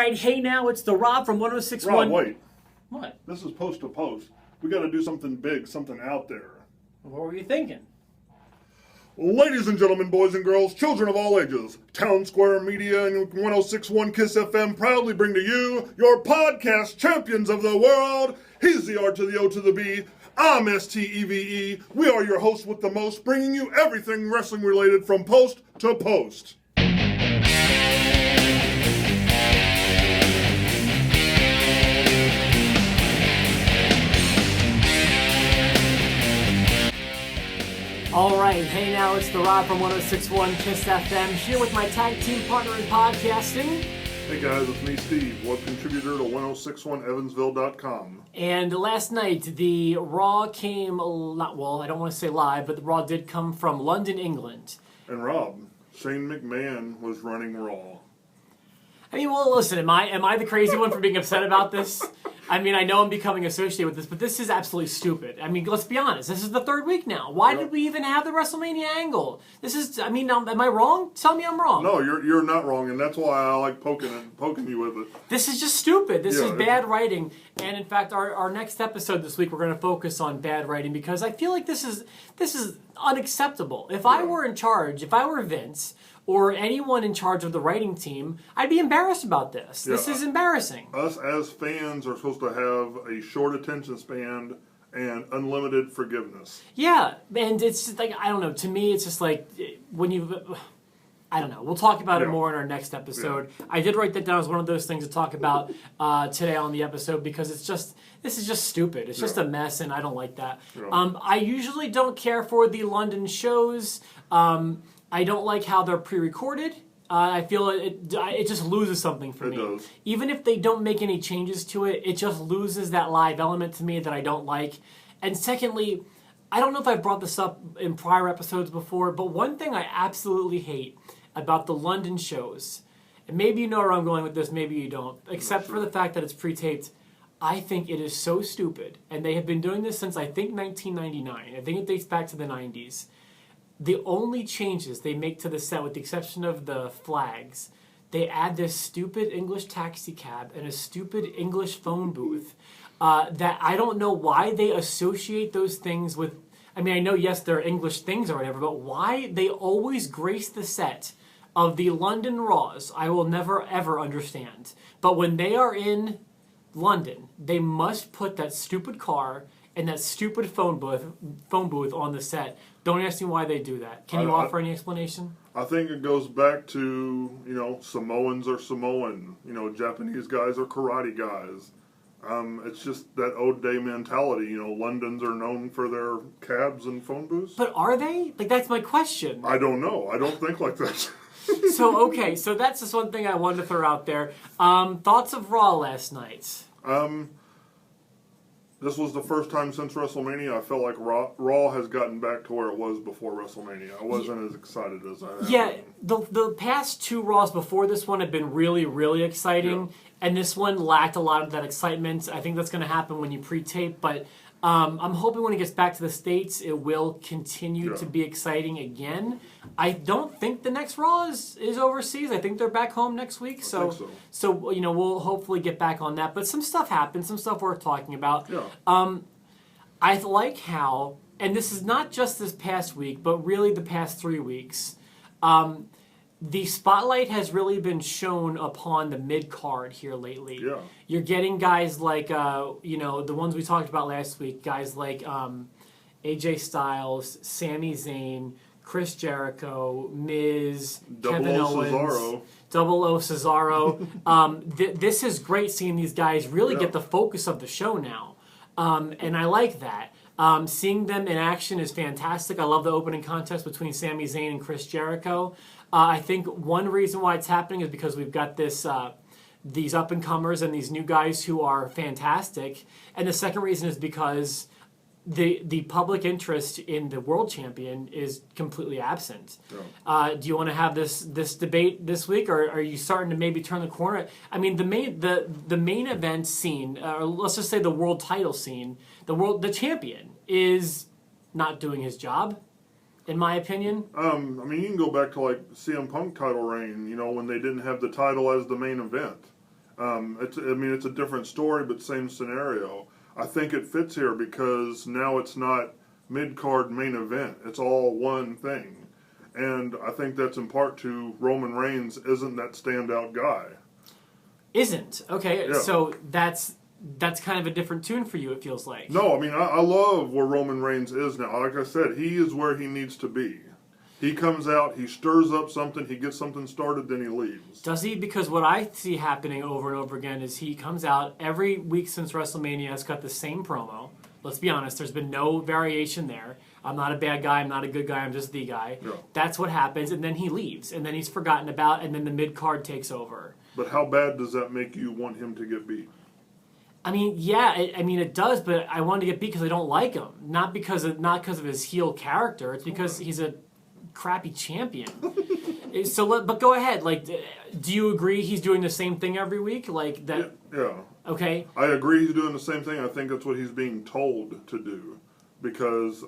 right, hey now, it's the Rob from 1061. Rob, wait. What? This is post to post. We got to do something big, something out there. What were you thinking? Ladies and gentlemen, boys and girls, children of all ages, Town Square Media and 1061 KISS FM proudly bring to you your podcast champions of the world. He's the R to the O to the B. I'm STEVE. We are your hosts with the most, bringing you everything wrestling related from post to post. All right, hey now, it's the Rob from 1061 KISS FM, here with my tag team partner in podcasting. Hey guys, it's me, Steve, web contributor to 1061 evansville.com. And last night, the Raw came, well, I don't want to say live, but the Raw did come from London, England. And Rob, Shane McMahon was running Raw. I mean, well, listen, am I the crazy one for being upset about this? I mean, I know I'm becoming associated with this, but this is absolutely stupid. I mean, let's be honest. This is the third week now. Why did we even have the WrestleMania angle? This is, I mean, am I wrong? Tell me I'm wrong. No, you're not wrong, and that's why I like poking you with it. This is just stupid. This is bad writing. And in fact, our next episode this week, we're going to focus on bad writing because I feel like this is unacceptable. If I were in charge, if I were Vince or anyone in charge of the writing team, I'd be embarrassed about this. This is embarrassing. Us as fans are supposed to have a short attention span and unlimited forgiveness. Yeah, and it's just like, I don't know, to me it's just like, when you, I don't know, we'll talk about it more in our next episode. Yeah. I did write that down as one of those things to talk about today on the episode because it's just, this is just stupid. It's just a mess and I don't like that. Yeah. I usually don't care for the London shows. I don't like how they're pre-recorded. I feel it just loses something for me. It does. Even if they don't make any changes to it, it just loses that live element to me that I don't like. And secondly, I don't know if I've brought this up in prior episodes before, but one thing I absolutely hate about the London shows, and maybe you know where I'm going with this, maybe you don't, except for the fact that it's pre-taped, I think it is so stupid. And they have been doing this since, I think, 1999. I think it dates back to the 90s. The only changes they make to the set, with the exception of the flags, they add this stupid English taxi cab and a stupid English phone booth that I don't know why they associate those things with. I mean, I know, yes, they're English things or whatever, but why they always grace the set of the London Raws, I will never, ever understand. But when they are in London, they must put that stupid car and that stupid phone booth on the set. Don't ask me why they do that. Can you offer any explanation? I think it goes back to, Samoans are Samoan. Japanese guys are karate guys. It's just that old day mentality. Londons are known for their cabs and phone booths. But are they? Like, that's my question. I don't know. I don't think like that. So that's just one thing I wanted to throw out there. Thoughts of Raw last night? This was the first time since WrestleMania I felt like Raw has gotten back to where it was before WrestleMania. I wasn't as excited as I have. Yeah, the past two Raws before this one have been really, really exciting, and this one lacked a lot of that excitement. I think that's going to happen when you pre-tape, but I'm hoping when it gets back to the States, it will continue to be exciting again. I don't think the next Raw is overseas. I think they're back home next week. So we'll hopefully get back on that. But some stuff happened, some stuff worth talking about. Yeah. I like how, and this is not just this past week, but really the past 3 weeks, the spotlight has really been shown upon the mid-card here lately. Yeah. You're getting guys like, the ones we talked about last week, guys like AJ Styles, Sami Zayn, Chris Jericho, Miz, Kevin Owens, Double O Cesaro. This is great seeing these guys really get the focus of the show now. And I like that. Seeing them in action is fantastic. I love the opening contest between Sami Zayn and Chris Jericho. I think one reason why it's happening is because we've got these up-and-comers and these new guys who are fantastic. And the second reason is because the public interest in the world champion is completely absent. Yeah. Do you want to have this debate this week, or are you starting to maybe turn the corner? I mean, the main event scene, or let's just say the world title scene, the champion is not doing his job, in my opinion. I mean, you can go back to like CM Punk title reign, when they didn't have the title as the main event. It's a different story, but same scenario. I think it fits here because now it's not mid-card main event. It's all one thing. And I think that's in part to Roman Reigns isn't that standout guy. Isn't? Okay, Yeah. so that's kind of a different tune for you, it feels like. No, I mean, I love where Roman Reigns is now. Like I said, he is where he needs to be. He comes out, he stirs up something, he gets something started, then he leaves. Does he? Because what I see happening over and over again is he comes out every week since WrestleMania, has got the same promo. Let's be honest, there's been no variation there. I'm not a bad guy, I'm not a good guy, I'm just the guy. Yeah. That's what happens, and then he leaves, and then he's forgotten about, and then the mid-card takes over. But how bad does that make you want him to get beat? I mean, yeah, it does, but I wanted to get beat because I don't like him. Not because of his heel character, it's because he's a crappy champion. But go ahead. Like, do you agree he's doing the same thing every week? Like that? Yeah. Okay. I agree he's doing the same thing. I think that's what he's being told to do. Because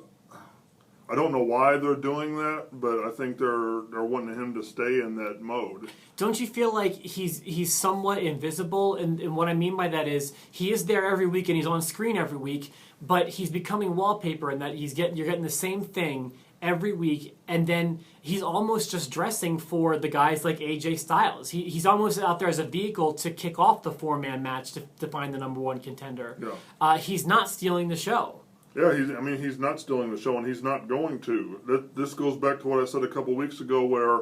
I don't know why they're doing that, but I think they're wanting him to stay in that mode. Don't you feel like he's somewhat invisible? And what I mean by that is he is there every week and he's on screen every week, but he's becoming wallpaper in that you're getting the same thing every week, and then he's almost just dressing for the guys like AJ Styles. He's almost out there as a vehicle to kick off the four-man match to find the number one contender. Yeah. He's not stealing the show. Yeah, he's not stealing the show, and he's not going to. This goes back to what I said a couple weeks ago, where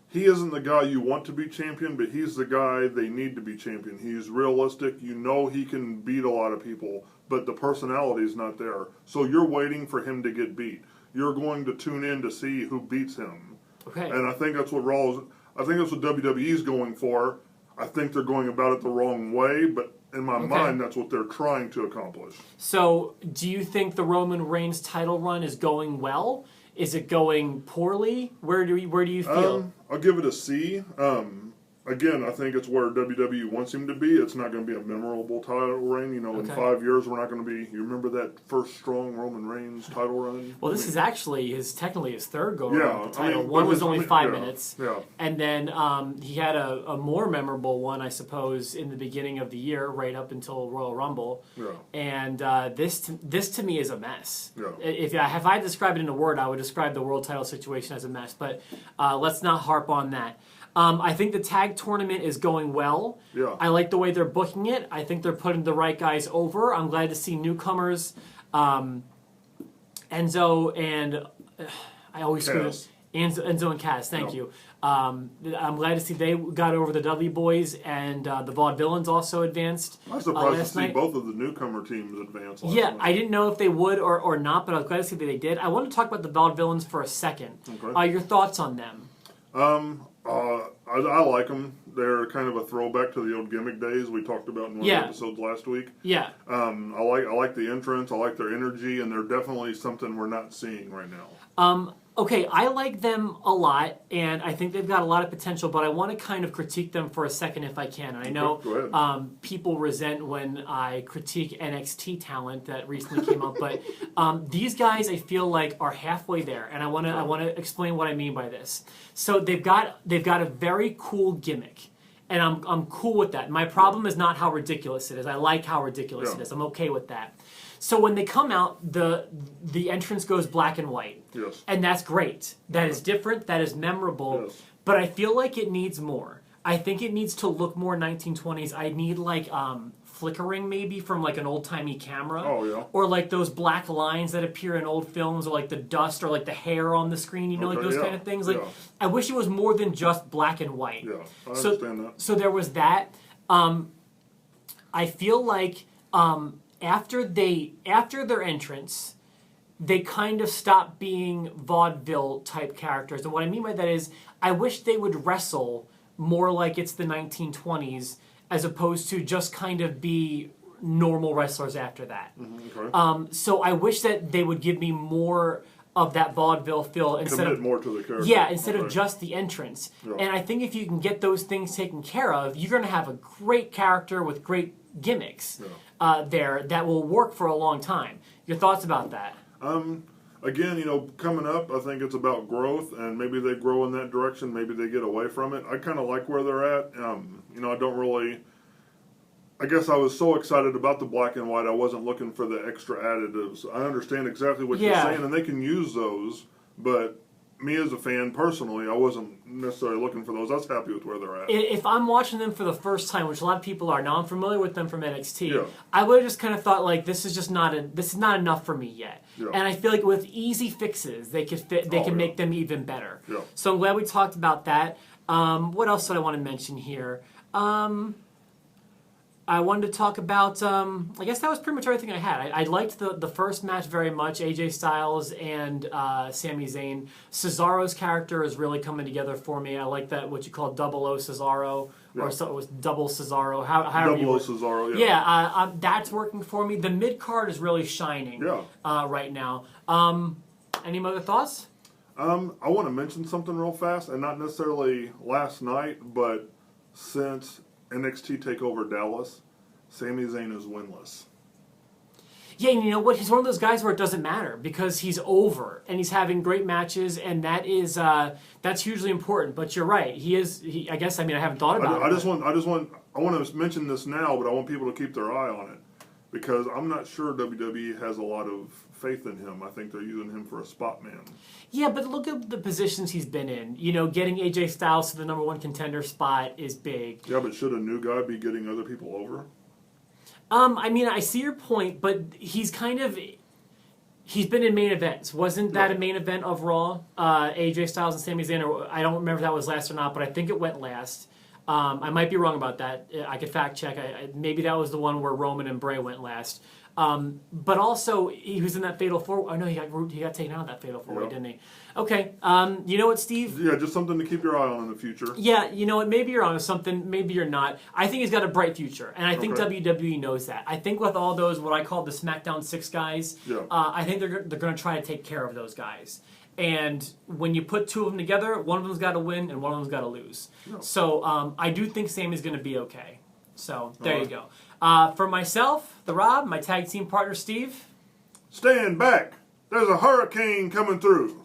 he isn't the guy you want to be champion, but he's the guy they need to be champion. He's realistic. You know he can beat a lot of people, but the personality is not there. So you're waiting for him to get beat. You're going to tune in to see who beats him. Okay. And I think that's what WWE's going for. I think they're going about it the wrong way, but in my mind, that's what they're trying to accomplish. So, do you think the Roman Reigns title run is going well? Is it going poorly? Where do you feel? I'll give it a C. Again, I think it's where WWE wants him to be. It's not going to be a memorable title reign. In 5 years, we're not going to be... You remember that first strong Roman Reigns title run? Well, this is actually technically his third go-around with the title. One was only 5 minutes. Yeah. And then he had a more memorable one, I suppose, in the beginning of the year, right up until Royal Rumble. Yeah. And this to me is a mess. Yeah. If I described it in a word, I would describe the world title situation as a mess. But let's not harp on that. I think the tag tournament is going well. Yeah. I like the way they're booking it. I think they're putting the right guys over. I'm glad to see newcomers. Enzo and I always screw it. Enzo and Cass, thank you. I'm glad to see they got over the Dudley Boys, and the Vaudevillains also advanced. I was surprised to see night. both of the newcomer teams advance last night. I didn't know if they would or not, but I was glad to see that they did. I want to talk about the Vaudevillains for a second. Okay. Your thoughts on them? I like them. They're kind of a throwback to the old gimmick days we talked about in one of the episodes last week. Yeah. I like the entrance. I like their energy, and they're definitely something we're not seeing right now. Okay, I like them a lot, and I think they've got a lot of potential, but I want to kind of critique them for a second if I can. And I know people resent when I critique NXT talent that recently came up, but these guys I feel like are halfway there, and I want to explain what I mean by this. So they've got a very cool gimmick. And I'm cool with that. My problem is not how ridiculous it is. I like how ridiculous it is. I'm okay with that. So when they come out, the entrance goes black and white. Yes. And that's great. That is different. That is memorable. Yes. But I feel like it needs more. I think it needs to look more 1920s. I need like flickering maybe from like an old-timey camera. Oh, yeah. Or like those black lines that appear in old films, or like the dust, or like the hair on the screen, like those kind of things. Like I wish it was more than just black and white. Yeah, I understand that. So there was that. I feel like after their entrance, they kind of stopped being vaudeville type characters. And what I mean by that is I wish they would wrestle more like it's the 1920s, as opposed to just kind of be normal wrestlers after that. Okay. So I wish that they would give me more of that vaudeville feel instead of more to the character. Yeah, instead of just the entrance. Yeah. And I think if you can get those things taken care of, you're going to have a great character with great gimmicks there that will work for a long time. Your thoughts about that? Again, coming up, I think it's about growth, and maybe they grow in that direction. Maybe they get away from it. I kind of like where they're at. I don't really I guess I was so excited about the black and white, I wasn't looking for the extra additives. I understand exactly what you're saying, and they can use those, but me as a fan personally, I wasn't necessarily looking for those. I was happy with where they're at. If I'm watching them for the first time, which a lot of people are, now I'm familiar with them from NXT, Yeah. I would have just kind of thought, like, this is not enough for me yet. Yeah. And I feel like with easy fixes, they can make them even better. Yeah. So I'm glad we talked about that. What else did I want to mention here? I wanted to talk about, I guess that was pretty much everything I had. I liked the first match very much, AJ Styles and Sami Zayn. Cesaro's character is really coming together for me. I like that, what you call double O Cesaro, or so it was double Cesaro. However Double O Cesaro, yeah. Yeah, that's working for me. The mid-card is really shining right now. Any other thoughts? I want to mention something real fast, and not necessarily last night, but since NXT TakeOver Dallas, Sami Zayn is winless. Yeah, and you know what? He's one of those guys where it doesn't matter because he's over and he's having great matches, and that's hugely important. But you're right. I guess. I mean, I haven't thought about it. I want to mention this now, but I want people to keep their eye on it because I'm not sure WWE has a lot of faith in him. I think they're using him for a spot man. Yeah, but look at the positions he's been in. You know, getting AJ Styles to the number one contender spot is big. Yeah, but should a new guy be getting other people over? I mean, I see your point, but he's been in main events. Wasn't that a main event of Raw? AJ Styles and Sami Zayn, or I don't remember if that was last or not, but I think it went last. I might be wrong about that. I could fact check. Maybe that was the one where Roman and Bray went last. But also, he was in that Fatal 4. Oh, no, he got taken out of that Fatal 4-way, didn't he? Okay. You know what, Steve? Yeah, just something to keep your eye on in the future. Yeah, you know what? Maybe you're onto something. Maybe you're not. I think he's got a bright future, and I think WWE knows that. I think with all those, what I call the SmackDown 6 guys, I think they're going to try to take care of those guys. And when you put two of them together, one of them's got to win and one of them's got to lose. Yeah. So I do think Sami's going to be okay. So there you go. For myself, the Rob, my tag team partner, Steve. Stand back. There's a hurricane coming through.